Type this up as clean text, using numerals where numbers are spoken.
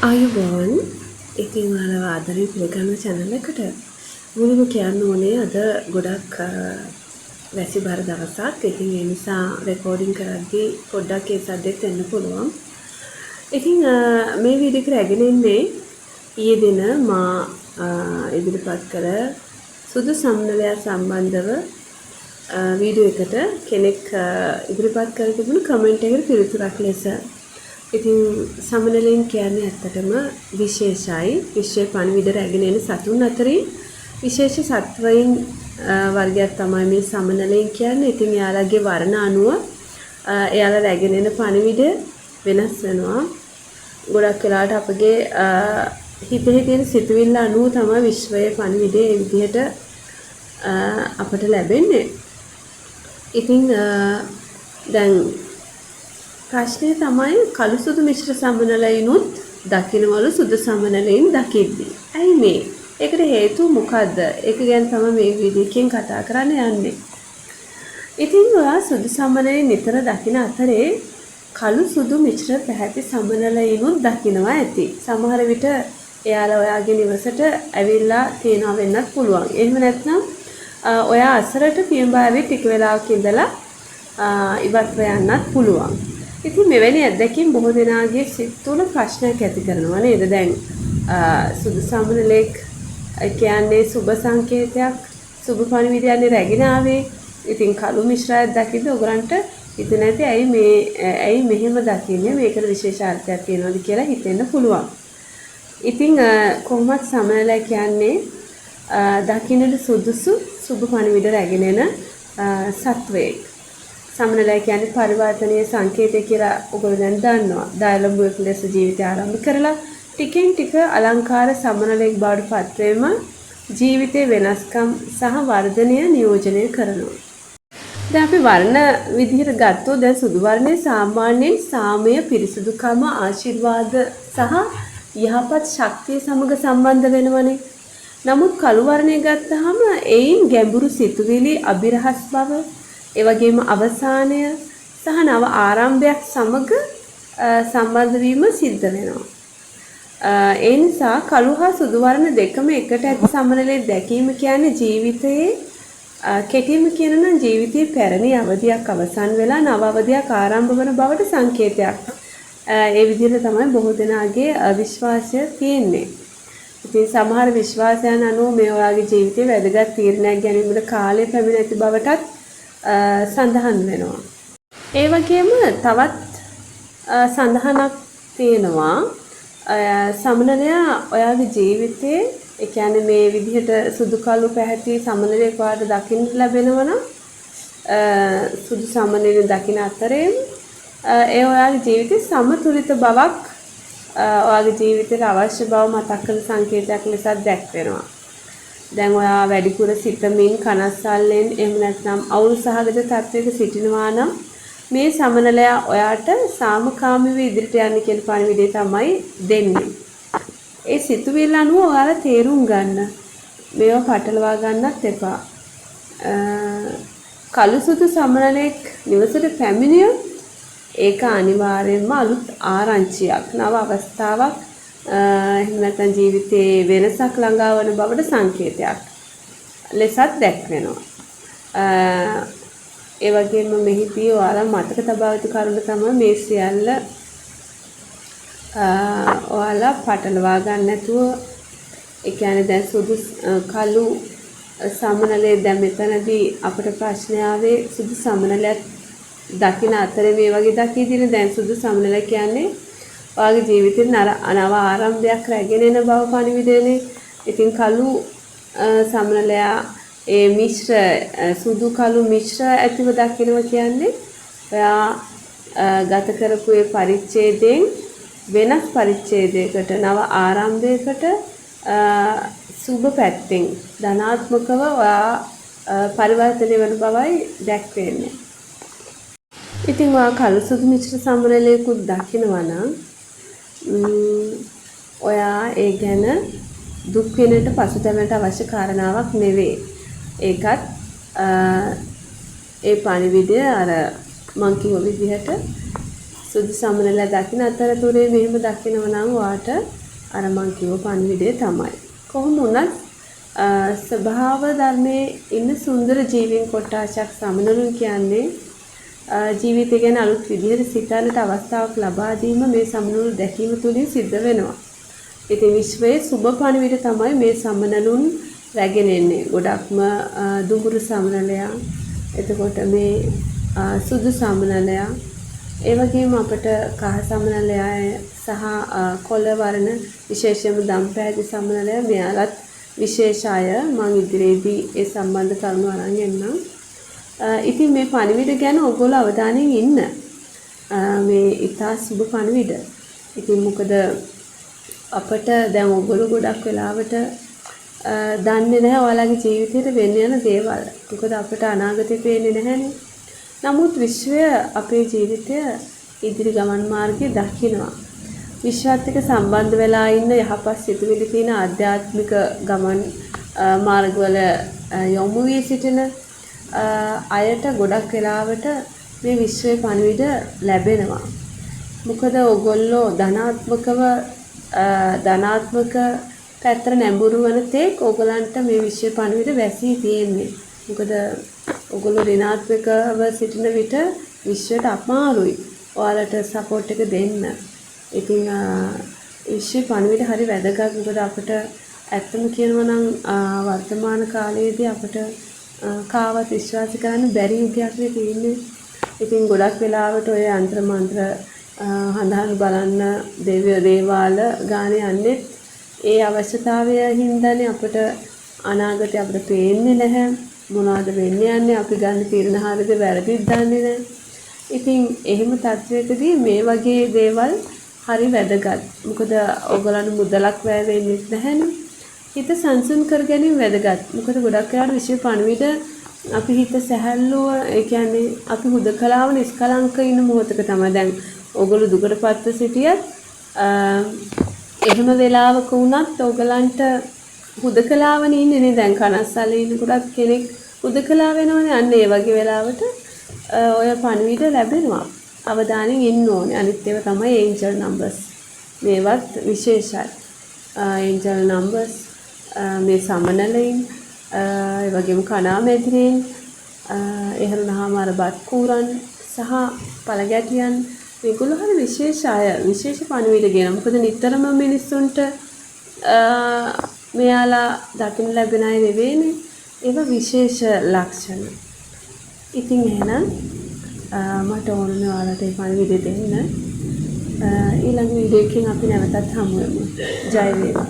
ආයුබෝවන් ඉතින් ඔයාලව ආදරෙන් පිළිගන්න channel එකට මුලින්ම කියන්න ඕනේ අද ගොඩක් වැසි බර දවසක්. ඉතින් ඒ නිසා රෙකෝඩින් කරද්දී පොඩ්ඩක් ඒ සද්දෙත් එන්න පුළුවන්. ඉතින් මේ වීඩියෝ එක රැගෙන ඉන්නේ ඊයේ දින මා ඉදිරිපත් කළ සුදු සම්මලය සම්බන්ධව වීඩියෝ එකට කෙනෙක් ඉදිරිපත් කර තිබුණු කමෙන්ට් එකකට පිළිතුරක් ලෙස. ඉතින් සමනලෙන් කියන්නේ ඇත්තටම විශේෂයි. විශ්ව පණිවිඩ රැගෙන එන සතුන් අතරින් විශේෂ සත්වයින් වර්ගයක් තමයි මේ සමනලෙන් කියන්නේ. ඉතින් එයාලගේ වර්ණ අනුව එයාලා රැගෙන එන පණිවිඩ වෙනස් වෙනවා. ගොඩක් වෙලාවට අපගේ හිතේ තියෙන සිතුවිල්ල අනුව තමයි විශ්වයේ පණිවිඩය ඒ විදිහට අපට ලැබෙන්නේ. ඉතින් දැන් ප්‍රශ්නේ තමයි කළු සුදු මිශ්‍ර සමනලයිනුත් දකින්නවලු සුදු සමනලයින් දකිද්දී. ඇයි මේ? ඒකට හේතුව මොකද්ද? ඒක ගැන තමයි මේ වීඩියෝ එකෙන් කතා කරන්න යන්නේ. ඉතින් ඔයා සුදු සමනලයින් නිතර දකින අතරේ කළු සුදු මිශ්‍ර පැහැති සමනලයිනුත් දකින්නවා ඇති. සමහර විට එයාලා ඔයාගේ නිවසට ඇවිල්ලා තියනවා වෙන්නත් පුළුවන්. එහෙම නැත්නම් ඔයා අසරට පියඹාවේ ටික වෙලාවක ඉඳලා ඉවත්ව යන්නත් පුළුවන්. ඉතින් මෙවැනි අත්දැකීම් බොහෝ දෙනාගේ සිත් තුළ ප්‍රශ්නයක් ඇති කරනවා නේද? දැන් සුදු සමනලෙක් කියන්නේ සුබ සංකේතයක්, සුබ පණිවිඩයන්නේ රැගෙන ආවේ. ඉතින් කළු මිශ්‍රයක් දකිද්ද ඔයගලන්ට හිතෙන්නේ නැති ඇයි මෙහෙම දකින්නේ? මේකට විශේෂ අර්ථයක් තියෙනවද කියලා හිතෙන්න පුළුවන්. ඉතින් කොහොමත් සමනලය කියන්නේ දකින්නට සුදුසු සුබ පණිවිඩ රැගෙන එන සත්වයෙක්. සමනලය කියන්නේ පරිවර්තනීය සංකේතය කියලා ඔයගොල්ලෝ දැන් දන්නවා. දයලඹුවෙක් ලෙස ජීවිතය ආරම්භ කරලා ටිකෙන් ටික අලංකාර සමනලෙක් බවට පත්වීම ජීවිතේ වෙනස්කම් සහ වර්ධනය නියෝජනය කරනවා. දැන් අපි වර්ණ විදිහට ගත්තොත් දැන් සුදු වර්ණය සාමාන්‍යයෙන් සාමය, පිරිසිදුකම, ආශිර්වාද සහ යහපත් ශක්තිය සමග සම්බන්ධ වෙනවනේ. නමුත් කළු වර්ණය ගත්තාම එයින් ගැඹුරු සිතුවිලි, අභිරහස් බව, ඒ වගේම අවසානය සහ නව ආරම්භයක් සමග සම්බන්ධ වීම සිද්ධ වෙනවා. ඒ නිසා කළු හා සුදු වර්ණ දෙකම එකට ඇති සමනලයේ දැකීම කියන්නේ ජීවිතයේ කෙටිම කියනනම් ජීවිතයේ පැරණි අවධියක් අවසන් වෙලා නව අවධියක් ආරම්භ වන බවට සංකේතයක්. ඒ විදිහට තමයි බොහෝ දෙනාගේ විශ්වාසය තියෙන්නේ. ඉතින් සමහර විශ්වාසයන් අනුව මේ ඔයාගේ ජීවිතයේ වැදගත් තීරණයක් ගැනීමට කාලය පැමිණ ඇති බවටත් සඳහන් වෙනවා. ඒ වගේම තවත් සඳහනක් තියෙනවා සමනලයා ඔයාගේ ජීවිතයේ ඒ කියන්නේ මේ විදිහට සුදු කළු පැහැති සමනලයක් වාට දකින්න ලැබෙනවා නම් සුදු සමනලෙන් දකින අතරේ ඒ ඔයාගේ ජීවිතේ සමතුලිත බවක් ඔයාගේ ජීවිතේට අවශ්‍ය බව මතක් කරන සංකේතයක් ලෙසත් දැක්වෙනවා. දැන් ඔයා වැඩිපුර සිතමින් කනස්සල්ලෙන් එහෙම නැත්නම් අවුල් සහගත තත්වයක සිටිනවා නම් මේ සමනලයා ඔයාට සාමකාමීව ඉදිරියට යන්න කියන පණිවිඩය තමයි දෙන්නේ. ඒ සිතුවිල්ල අනුව ඔයාලා තේරුම් ගන්න. මේවා පටලවා ගන්නත් එපා. කළු සුදු සමනලෙක් නිවසට පැමිණියොත් ඒක අනිවාර්යයෙන්ම අලුත් ආරංචියක්, නව අවස්ථාවක්, එහෙම නැත්නම් ජීවිතේ වෙනසක් ළඟා වන බවට සංකේතයක් ලෙසත් දැක්වෙනවා. ඒ වගේම මෙහිදී ඔයාලා මතක තබා යුතු කරුණ තමයි මේ සියල්ල ඔයාලා පටලවා ගන්න නැතුව ඒ කියන්නේ දැන් සුදු කළු සමනලයේ දැන් මෙතනදී අපිට ප්‍රශ්න ආවේ සුදු සමනලයක් දකින්න අතරේ මේ වගේ දකින්න දැන් සුදු සමනල කියන්නේ ඔයාගේ ජීවිතේ නව ආරම්භයක් රැගෙන එන බව පණිවිඩයනේ. ඉතින් කළු සමනලයා ඒ මිශ්‍ර සුදු කළු මිශ්‍ර ඇතිව දකිනවා කියන්නේ ඔයා ගත කරපු ඒ පරිච්ඡේදයෙන් වෙනස් පරිච්ඡේදයකට නව ආරම්භයකට සුබ පැත්තෙන් ධනාත්මකව ඔයා පරිවර්තනය වෙන බවයි දැක්වෙන්නේ. ඉතින් ඔයා කළු සුදු මිශ්‍ර සමනලයකුත් දකිනවා නම් ඔයා ඒ ගැන දුක් වෙනට පසුතැවෙන්නට අවශ්‍ය කාරණාවක් නෙවෙයි. ඒකත් ඒ පණිවිඩය අර මං කිව්ව විදිහට සුදු සමනල දකින්න අතරතුරේ මෙහෙම දකිනවා නම් වාට අර මං කිව්ව පණිවිඩය තමයි. කොහොම වුණත් ස්වභාව ධර්මයේ ඉන්න සුන්දර ජීවීන් කොටාශක් සමනලුන් කියන්නේ ජීවිතය ගැන අලුත් විදිහට සිතන්නට අවස්ථාවක් ලබා දීම මේ සමනලු දැකීම තුළින් සිද්ධ වෙනවා. ඉතින් විශ්වයේ සුබ පණිවිඩ තමයි මේ සමනලුන් රැගෙන එන්නේ. ගොඩක්ම දුඹුරු සමනලයා, එතකොට මේ සුදු සමනලයා, ඒ වගේම අපිට කහ සමනලයා සහ කොළ වර්ණ විශේෂයෙන්ම දම්පැහැති සමනලයා මෙයාලත් විශේෂ අය. මම ඉදිරියේදී ඒ සම්බන්ධ කරුණු අරන් එන්නම්. ඉතින් මේ පණිවිඩ ගැන ඔයගොල්ලෝ අවධානයෙන් ඉන්න. මේ ඉතා සුබ පණිවිඩ. ඉතින් මොකද අපිට දැන් ඔයගොල්ලෝ ගොඩක් වෙලාවට දන්නේ නැහැ ඔයාලගේ ජීවිතේට වෙන්න යන දේවල්. මොකද අපිට අනාගතේ පේන්නේ නැහැනේ. නමුත් විශ්වය අපේ ජීවිතය ඉදිරි ගමන් මාර්ගය දකිනවා. විශ්වත් එක්ක සම්බන්ධ වෙලා ඉන්න යහපත් සිතුවිලි තියෙන ආධ්‍යාත්මික ගමන් මාර්ගවල යොමු වී සිටින අයට ගොඩක් වෙලාවට මේ විශ්වයේ පණිවිඩ ලැබෙනවා. මොකද ඔයගොල්ලෝ ධනාත්මක පැත්තට නැඹුරු වන තෙක් ඔයගලන්ට මේ විශ්වයේ පණිවිඩ වැසී තියෙන්නේ. මොකද ඔයගොල්ලෝ ඍණාත්මකව සිටින විට විශ්වයට අමාරුයි ඔයාලට සපෝට් එක දෙන්න. ඉතින් විශ්වයේ පණිවිඩ හරි වැදගත්. මොකද අපිට ඇත්තම කියනවා නම් වර්තමාන කාලයේදී අපිට කාවත් විශ්වාස කරන්න බැරි යුගයක් නේ තියෙන්නේ. ඉතින් ගොඩක් වෙලාවට ඔය යంత్ర මන්ත්‍ර හඳහන් බලන්න දේවාල ගානේ යන්නේ ඒ අවශ්‍යතාවය හින්දානේ අපිට අනාගතය අපිට පේන්නේ නැහැ. මොනවද වෙන්නේ යන්නේ අපි ගන්න තීරණ හරියද වැරදිද දන්නේ නැහැ. ඉතින් එහෙම තත්වයකදී මේ වගේ දේවල් හරි වැදගත්. මොකද ඕගලන්ට මුදලක් වැය වෙන්නේ නැහැනේ. හිත සංසුන් කර ගැනීම වැදගත්. මොකද ගොඩක් වෙලාවට විශ්ව පණිවිඩ අපි හිත සැහැල්ලුව, ඒ කියන්නේ අපි හුදකලාව නිස්කලංක ඉන්න මොහොතක තමයි. දැන් ඕගොල්ලෝ දුකටපත්ව සිටියත් එහෙම වෙලාවක වුණත් ඕගලන්ට හුදකලාවනේ ඉන්නේ නේ. දැන් කනස්සල්ලේ ඉන්න ගොඩක් කෙනෙක් හුදකලා වෙනවනේ. අන්න ඒ වගේ වෙලාවට ඔය පණිවිඩ ලැබෙනවා. අවධානයෙන් ඉන්න ඕනේ. අනිත් ඒවා තමයි ඒන්ජල් නම්බර්ස්. මේවත් විශේෂයි. ඒන්ජල් නම්බර්ස් මේ සමනලයින්, ඒ වගේම කණාමැදිරින්, එහෙරුණාම අර බත් කූරන් සහ පළගැටියන් මේගොල්ලෝ හරි විශේෂ අය. විශේෂ පණිවිඩ ගෙන. මොකද නිතරම මිනිස්සුන්ට මෙයාලා දකින්න ලැබෙන අය නෙවෙයිනේ. ඒවා විශේෂ ලක්ෂණ. ඉතින් එහෙනම් මට ඕනනේ ඔයාලට ඒ පණිවිඩ දෙන්න. ඊළඟ වීඩියෝ එකකින් අපි නැවතත් හමු වෙමු. ජය වේවා.